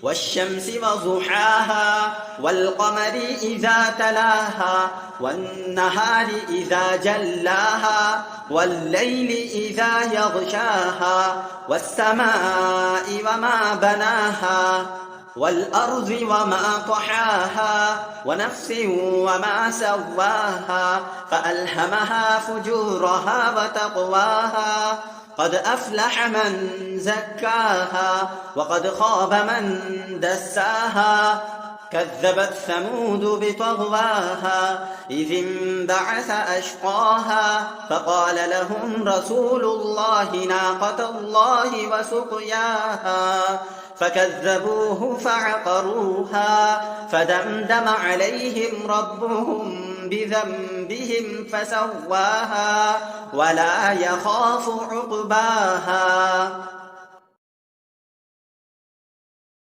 والشمس وضحاها والقمر إذا تلاها والنهار إذا جلاها والليل إذا يغشاها والسماء وما بناها والأرض وما طحاها ونفس وما سواها فألهمها فجورها وتقواها قد أفلح من زكاها وقد خاب من دساها كذبت ثمود بطغواها إذ انبعث أشقاها فقال لهم رسول الله ناقة الله وسقياها فكذبوه فعقروها فدمدم عليهم ربهم بذنبهم فسواها ولا يخاف عقباها.